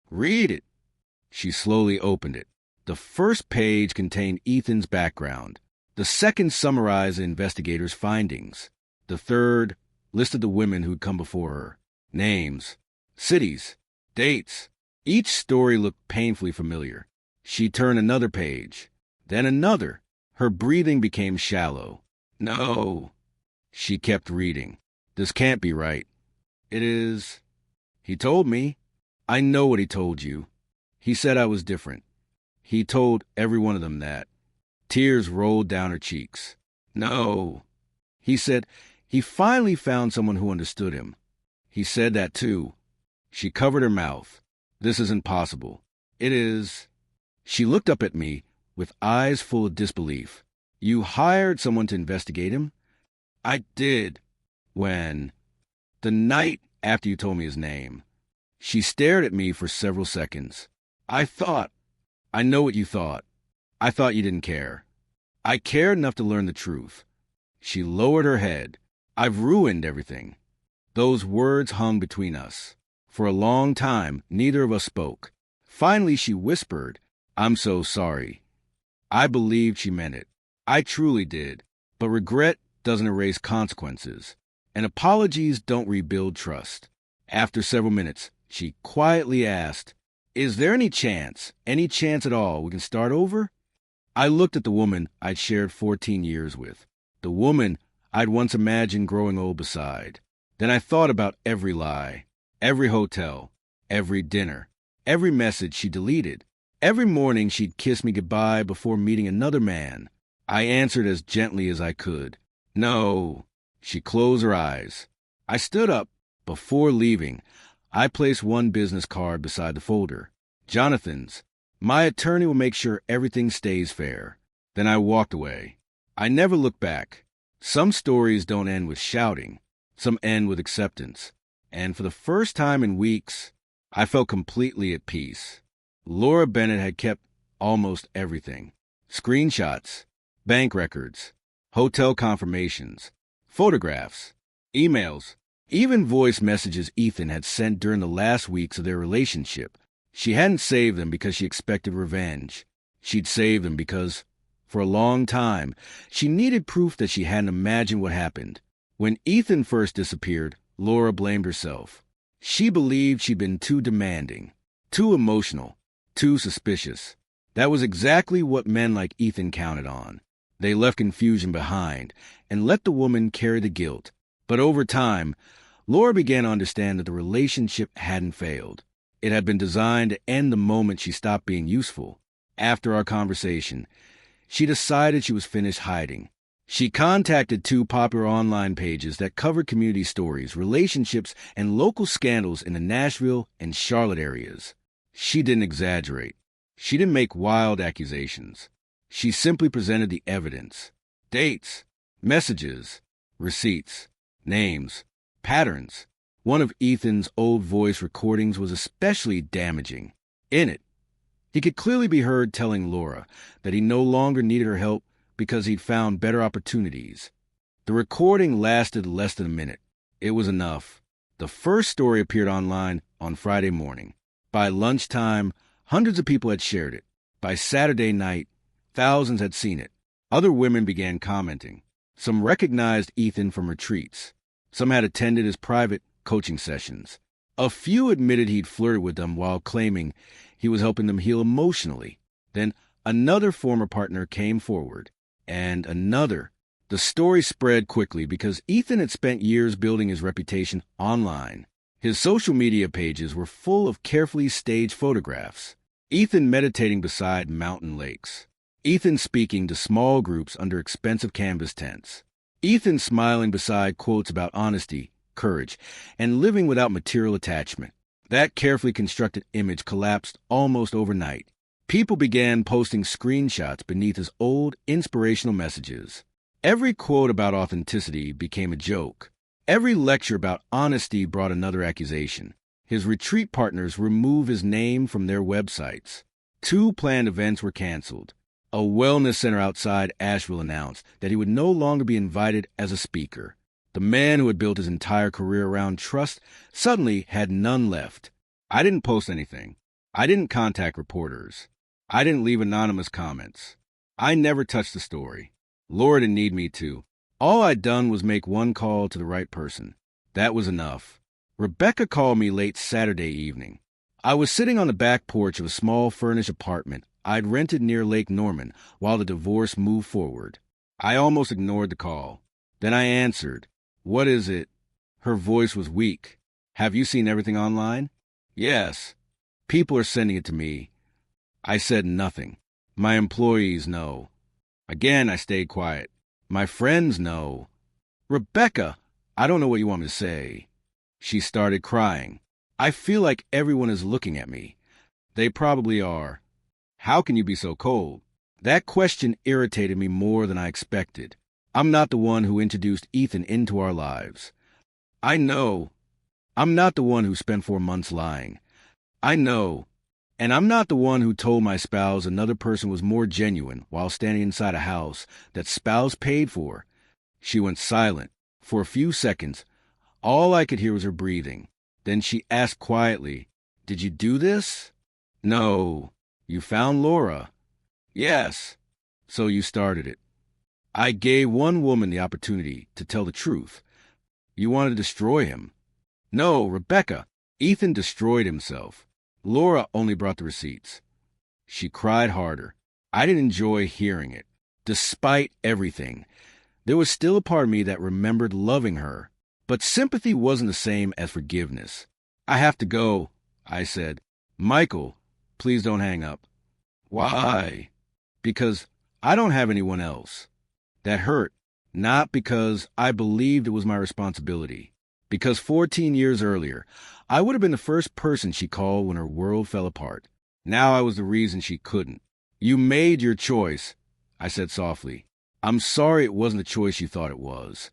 Read it. She slowly opened it. The first page contained Ethan's background. The second summarized the investigator's findings. The third listed the women who'd come before her. Names, cities, dates. Each story looked painfully familiar. She turned another page, then another. Her breathing became shallow. No. She kept reading. This can't be right. It is. He told me. I know what he told you. He said I was different. He told every one of them that. Tears rolled down her cheeks. No. He said he finally found someone who understood him. He said that too. She covered her mouth. This isn't possible. It is. She looked up at me with eyes full of disbelief. You hired someone to investigate him? I did. When? The night after you told me his name. She stared at me for several seconds. I know what you thought. I thought you didn't care. I cared enough to learn the truth. She lowered her head. I've ruined everything. Those words hung between us. For a long time, neither of us spoke. Finally, she whispered, I'm so sorry. I believed she meant it. I truly did. But regret doesn't erase consequences. And apologies don't rebuild trust. After several minutes, she quietly asked, Is there any chance at all, we can start over? I looked at the woman I'd shared 14 years with, the woman I'd once imagined growing old beside. Then I thought about every lie, every hotel, every dinner, every message she deleted. Every morning she'd kiss me goodbye before meeting another man. I answered as gently as I could. No. She closed her eyes. I stood up. Before leaving, I placed one business card beside the folder. Jonathan's. My attorney will make sure everything stays fair. Then I walked away. I never looked back. Some stories don't end with shouting. Some end with acceptance. And for the first time in weeks, I felt completely at peace. Laura Bennett had kept almost everything. Screenshots, bank records, hotel confirmations, photographs, emails, even voice messages Ethan had sent during the last weeks of their relationship. She hadn't saved them because she expected revenge. She'd saved them because, for a long time, she needed proof that she hadn't imagined what happened. When Ethan first disappeared, Laura blamed herself. She believed she'd been too demanding, too emotional, too suspicious. That was exactly what men like Ethan counted on. They left confusion behind and let the woman carry the guilt. But over time, Laura began to understand that the relationship hadn't failed. It had been designed to end the moment she stopped being useful. After our conversation, she decided she was finished hiding. She contacted 2 popular online pages that covered community stories, relationships, and local scandals in the Nashville and Charlotte areas. She didn't exaggerate. She didn't make wild accusations. She simply presented the evidence. Dates, messages, receipts, names, patterns. One of Ethan's old voice recordings was especially damaging. In it, he could clearly be heard telling Laura that he no longer needed her help because he'd found better opportunities. The recording lasted less than a minute. It was enough. The first story appeared online on Friday morning. By lunchtime, hundreds of people had shared it. By Saturday night, thousands had seen it. Other women began commenting. Some recognized Ethan from retreats. Some had attended his private coaching sessions. A few admitted he'd flirted with them while claiming he was helping them heal emotionally. Then another former partner came forward, and another. The story spread quickly because Ethan had spent years building his reputation online. His social media pages were full of carefully staged photographs. Ethan meditating beside mountain lakes. Ethan speaking to small groups under expensive canvas tents. Ethan smiling beside quotes about honesty, courage, and living without material attachment. That carefully constructed image collapsed almost overnight. People began posting screenshots beneath his old inspirational messages. Every quote about authenticity became a joke. Every lecture about honesty brought another accusation. His retreat partners removed his name from their websites. 2 planned events were canceled. A wellness center outside Asheville announced that he would no longer be invited as a speaker. The man who had built his entire career around trust suddenly had none left. I didn't post anything. I didn't contact reporters. I didn't leave anonymous comments. I never touched the story. Laura didn't need me to. All I'd done was make one call to the right person. That was enough. Rebecca called me late Saturday evening. I was sitting on the back porch of a small furnished apartment I'd rented near Lake Norman while the divorce moved forward. I almost ignored the call. Then I answered. "What is it?" Her voice was weak. "Have you seen everything online?" "Yes. People are sending it to me." I said nothing. "My employees know." Again, I stayed quiet. "My friends know." "Rebecca, I don't know what you want me to say." She started crying. "I feel like everyone is looking at me." "They probably are." "How can you be so cold?" That question irritated me more than I expected. I'm not the one who introduced Ethan into our lives. I know. I'm not the one who spent 4 months lying. I know. And I'm not the one who told my spouse another person was more genuine while standing inside a house that spouse paid for. She went silent. For a few seconds, all I could hear was her breathing. Then she asked quietly, "Did you do this?" "No." "You found Laura?" "Yes." "So you started it." I gave one woman the opportunity to tell the truth. "You wanted to destroy him." "No, Rebecca. Ethan destroyed himself. Laura only brought the receipts." She cried harder. I didn't enjoy hearing it. Despite everything, there was still a part of me that remembered loving her. But sympathy wasn't the same as forgiveness. "I have to go," I said. "Michael, please don't hang up." "Why?" "Because I don't have anyone else." That hurt, not because I believed it was my responsibility. Because 14 years earlier, I would have been the first person she called when her world fell apart. Now I was the reason she couldn't. "You made your choice," I said softly. "I'm sorry it wasn't the choice you thought it was."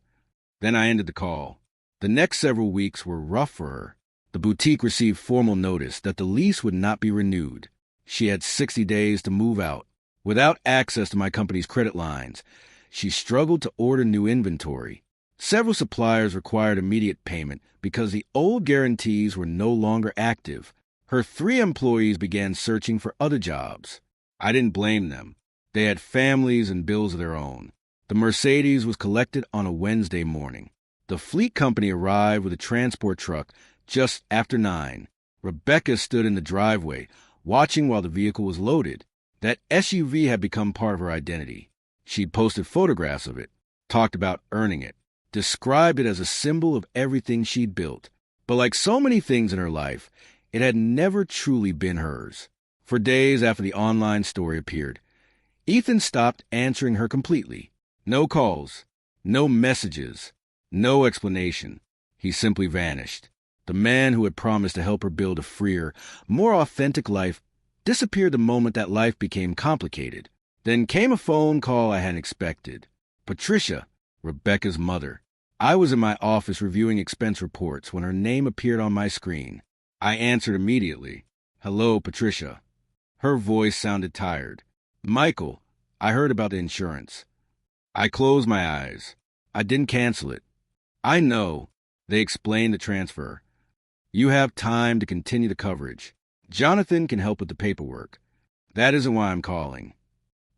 Then I ended the call. The next several weeks were rough for her. The boutique received formal notice that the lease would not be renewed. She had 60 days to move out. Without access to my company's credit lines, she struggled to order new inventory. Several suppliers required immediate payment because the old guarantees were no longer active. Her 3 employees began searching for other jobs. I didn't blame them. They had families and bills of their own. The Mercedes was collected on a Wednesday morning. The fleet company arrived with a transport truck just after 9. Rebecca stood in the driveway, watching while the vehicle was loaded. That SUV had become part of her identity. She'd posted photographs of it, talked about earning it, described it as a symbol of everything she'd built. But like so many things in her life, it had never truly been hers. For days after the online story appeared, Ethan stopped answering her completely. No calls, no messages, no explanation. He simply vanished. The man who had promised to help her build a freer, more authentic life disappeared the moment that life became complicated. Then came a phone call I hadn't expected. Patricia, Rebecca's mother. I was in my office reviewing expense reports when her name appeared on my screen. I answered immediately. "Hello, Patricia." Her voice sounded tired. "Michael, I heard about the insurance." I closed my eyes. I didn't cancel it. "I know." They explained the transfer. "You have time to continue the coverage. Jonathan can help with the paperwork. That isn't why I'm calling."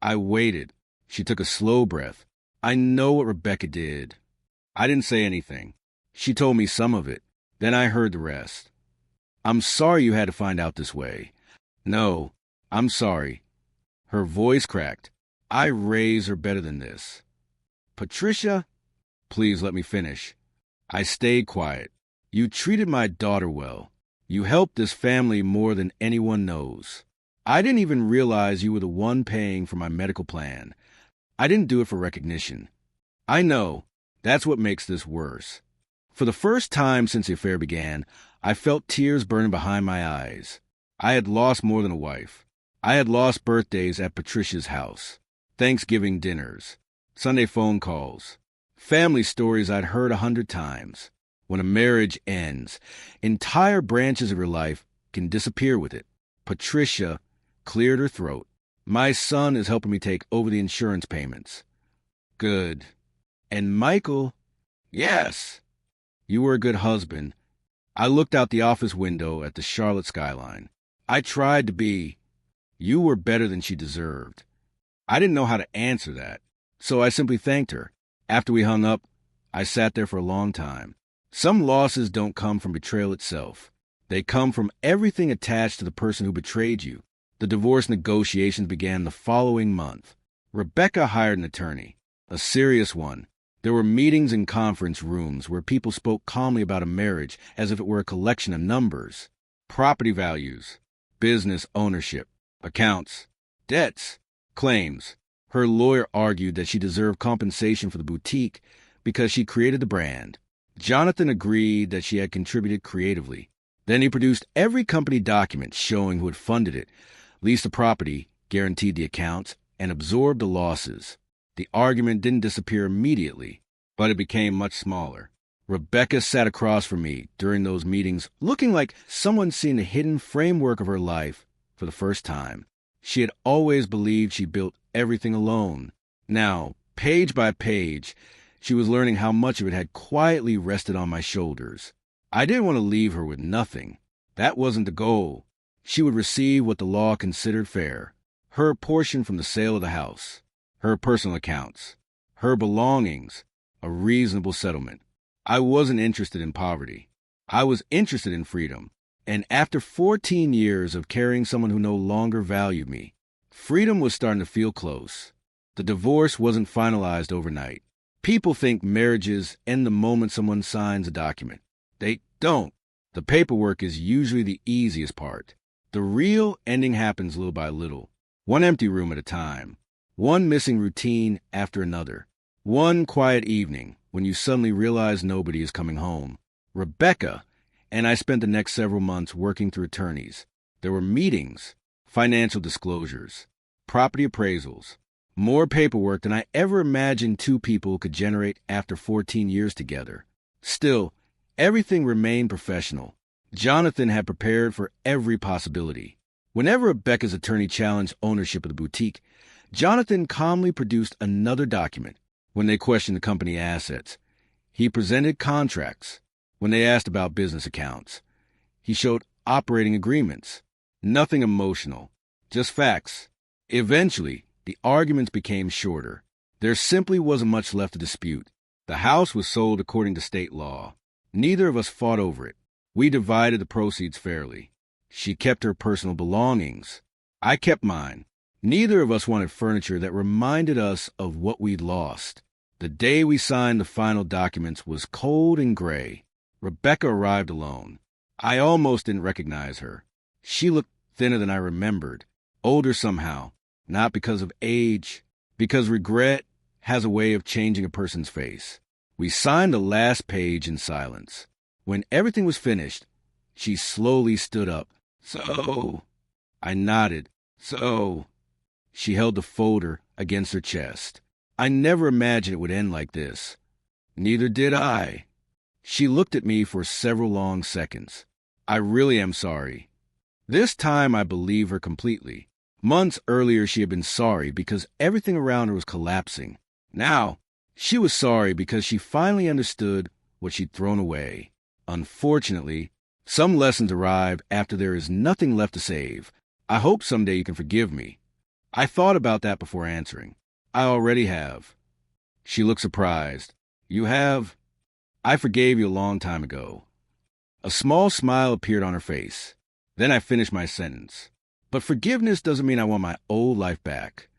I waited. She took a slow breath. "I know what Rebecca did." I didn't say anything. She told me some of it. Then I heard the rest. "I'm sorry you had to find out this way." "No, I'm sorry." Her voice cracked. "I raised her better than this." "Patricia?" "Please let me finish." I stayed quiet. "You treated my daughter well. You helped this family more than anyone knows. I didn't even realize you were the one paying for my medical plan. I didn't do it for recognition. I know. That's what makes this worse." For the first time since the affair began, I felt tears burning behind my eyes. I had lost more than a wife. I had lost birthdays at Patricia's house, Thanksgiving dinners, Sunday phone calls, family stories I'd heard 100 times. When a marriage ends, entire branches of your life can disappear with it. Patricia cleared her throat. My son is helping me take over the insurance payments. Good. And Michael, yes, you were a good husband. I looked out the office window at the Charlotte skyline. I tried to be. You were better than she deserved. I didn't know how to answer that, so I simply thanked her. After we hung up, I sat there for a long time. Some losses don't come from betrayal itself. They come from everything attached to the person who betrayed you. The divorce negotiations began the following month. Rebecca hired an attorney, a serious one. There were meetings in conference rooms where people spoke calmly about a marriage as if it were a collection of numbers. Property values, business ownership, accounts, debts, claims. Her lawyer argued that she deserved compensation for the boutique because she created the brand. Jonathan agreed that she had contributed creatively. Then he produced every company document showing who had funded it, leased the property, guaranteed the accounts, and absorbed the losses. The argument didn't disappear immediately, but it became much smaller. Rebecca sat across from me during those meetings, looking like someone seeing the hidden framework of her life for the first time. She had always believed she built everything alone. Now, page by page, she was learning how much of it had quietly rested on my shoulders. I didn't want to leave her with nothing. That wasn't the goal. She would receive what the law considered fair. Her portion from the sale of the house, her personal accounts, her belongings, a reasonable settlement. I wasn't interested in poverty. I was interested in freedom. And after 14 years of carrying someone who no longer valued me, freedom was starting to feel close. The divorce wasn't finalized overnight. People think marriages end the moment someone signs a document. They don't. The paperwork is usually the easiest part. The real ending happens little by little, one empty room at a time, one missing routine after another, one quiet evening when you suddenly realize nobody is coming home. Rebecca and I spent the next several months working through attorneys. There were meetings, financial disclosures, property appraisals, more paperwork than I ever imagined two people could generate after 14 years together. Still, everything remained professional. Jonathan had prepared for every possibility. Whenever Rebecca's attorney challenged ownership of the boutique, Jonathan calmly produced another document. When they questioned the company assets, he presented contracts. When they asked about business accounts, he showed operating agreements. Nothing emotional, just facts. Eventually, the arguments became shorter. There simply wasn't much left to dispute. The house was sold according to state law. Neither of us fought over it. We divided the proceeds fairly. She kept her personal belongings. I kept mine. Neither of us wanted furniture that reminded us of what we'd lost. The day we signed the final documents was cold and gray. Rebecca arrived alone. I almost didn't recognize her. She looked thinner than I remembered, older somehow, not because of age, because regret has a way of changing a person's face. We signed the last page in silence. When everything was finished, she slowly stood up. So, I nodded. So, she held the folder against her chest. I never imagined it would end like this. Neither did I. She looked at me for several long seconds. I really am sorry. This time I believe her completely. Months earlier she had been sorry because everything around her was collapsing. Now, she was sorry because she finally understood what she'd thrown away. Unfortunately, some lessons arrive after there is nothing left to save. I hope someday you can forgive me. I thought about that before answering. I already have. She looked surprised. You have? I forgave you a long time ago. A small smile appeared on her face. Then I finished my sentence. But forgiveness doesn't mean I want my old life back.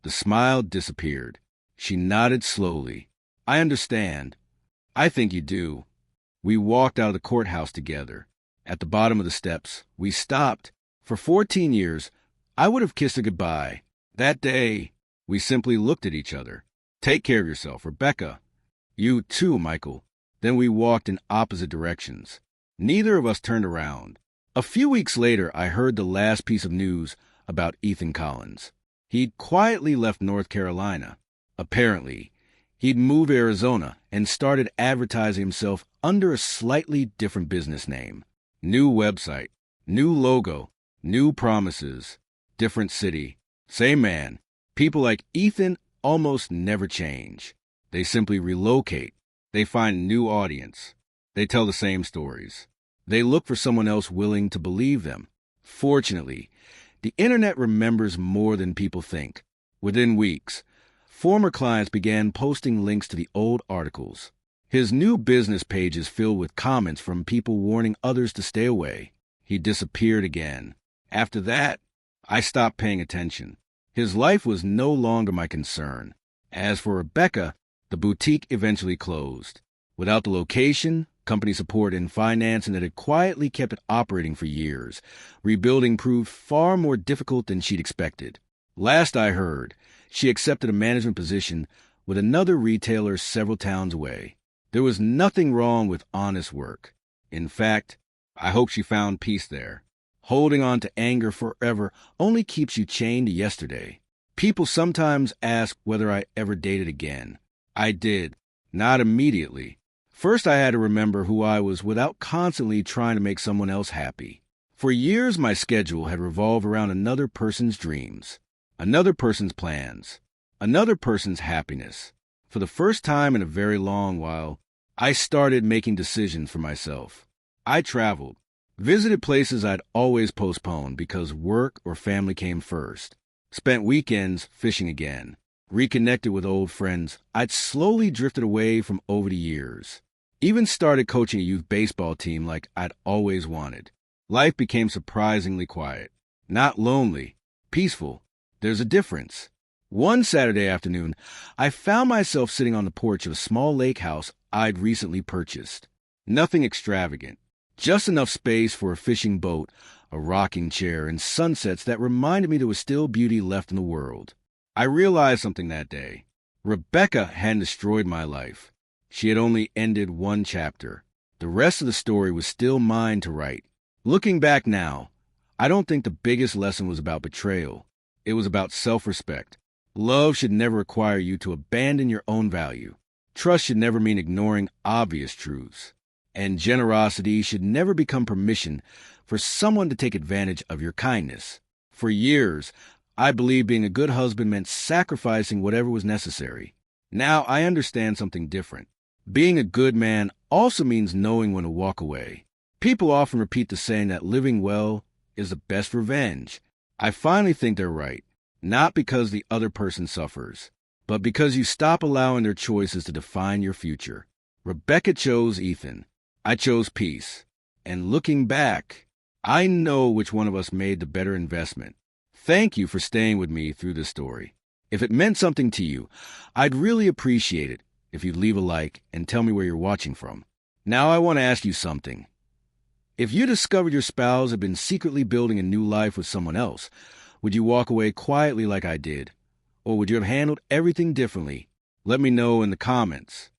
The smile disappeared. She nodded slowly. I understand. I think you do. We walked out of the courthouse together. At the bottom of the steps, we stopped. For 14 years, I would have kissed her goodbye. That day, we simply looked at each other. Take care of yourself, Rebecca. You too, Michael. Then we walked in opposite directions. Neither of us turned around. A few weeks later, I heard the last piece of news about Ethan Collins. He'd quietly left North Carolina. Apparently, he'd moved to Arizona and started advertising himself under a slightly different business name. New website, new logo, new promises, different city. Same man. People like Ethan almost never change. They simply relocate. They find a new audience. They tell the same stories. They look for someone else willing to believe them. Fortunately, the internet remembers more than people think. Within weeks, former clients began posting links to the old articles. His new business page is filled with comments from people warning others to stay away. He disappeared again. After that, I stopped paying attention. His life was no longer my concern. As for Rebecca, the boutique eventually closed. Without the location, company support, and financing that had quietly kept it operating for years, rebuilding proved far more difficult than she'd expected. Last I heard, she accepted a management position with another retailer several towns away. There was nothing wrong with honest work. In fact, I hope she found peace there. Holding on to anger forever only keeps you chained to yesterday. People sometimes ask whether I ever dated again. I did. Not immediately. First, I had to remember who I was without constantly trying to make someone else happy. For years, my schedule had revolved around another person's dreams, another person's plans, another person's happiness. For the first time in a very long while, I started making decisions for myself. I traveled, visited places I'd always postponed because work or family came first, spent weekends fishing again, reconnected with old friends I'd slowly drifted away from over the years, even started coaching a youth baseball team like I'd always wanted. Life became surprisingly quiet, not lonely, peaceful. There's a difference. One Saturday afternoon, I found myself sitting on the porch of a small lake house I'd recently purchased. Nothing extravagant, just enough space for a fishing boat, a rocking chair, and sunsets that reminded me there was still beauty left in the world. I realized something that day. Rebecca hadn't destroyed my life. She had only ended one chapter. The rest of the story was still mine to write. Looking back now, I don't think the biggest lesson was about betrayal. It was about self-respect. Love should never require you to abandon your own value. Trust should never mean ignoring obvious truths. And generosity should never become permission for someone to take advantage of your kindness. For years, I believed being a good husband meant sacrificing whatever was necessary. Now I understand something different. Being a good man also means knowing when to walk away. People often repeat the saying that living well is the best revenge. I finally think they're right, not because the other person suffers, but because you stop allowing their choices to define your future. Rebecca chose Ethan. I chose peace. And looking back, I know which one of us made the better investment. Thank you for staying with me through this story. If it meant something to you, I'd really appreciate it if you'd leave a like and tell me where you're watching from. Now I want to ask you something. If you discovered your spouse had been secretly building a new life with someone else, would you walk away quietly like I did? Or would you have handled everything differently? Let me know in the comments.